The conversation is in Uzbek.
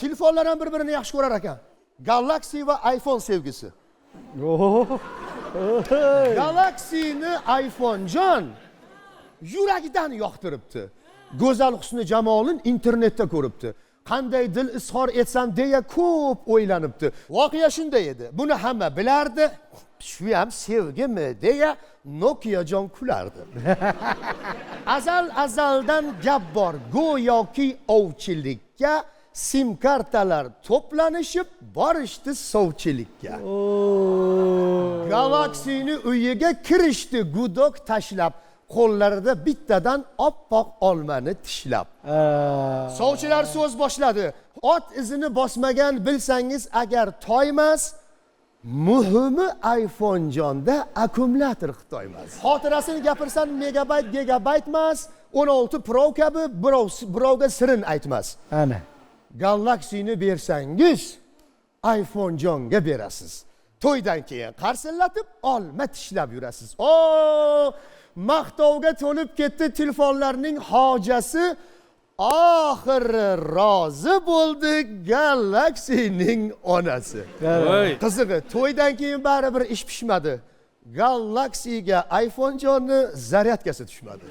telefonlar ham bir-birini yaxshi ko'rar ekan. Galaxy va iPhone sevgisi. Galaxy'ni iPhonejon yuragidan yoqtiribdi. Go'zal husni jamolin internetda ko'ribdi. Qanday dil izhor etsam deya ko'p o'ylanibdi. Voqea shunday edi. Buni hamma bilardi. Shu ham sevgimi deya Nokiajon kulardi. Azaldan gap bor, go'yoki ovchilikka sim kartalar to'planishib borishdi sovchilikka. Galaxy'ni uyiga kirishdi gudok tashlab, qo'llarida bittadan oppoq olmani tishlab. Sovchilar so'z boshladi. Ot izini bosmagan bilsangiz agar toymas, muhimi iPhonejonda akkumulyator Xitoymas. Xotirasini gapirsan megabayt, gigabayt emas, 16 Pro kabi birovga sirin aytmas. Ana. Galaxy'ni bersangiz, iPhonejonga berasiz. To'ydan keyin qarsillatib, olma tishlab yurasiz. Maqtovga to'lib ketdi telefonlarning hojasi. Oxiri rozi bo'ldi Galaxy'ning onasi. Qizig'i, to'ydan keyin baribir ish pishmadi. Galaxy'ga iPhone'jonni zaryadkasi tushmadi.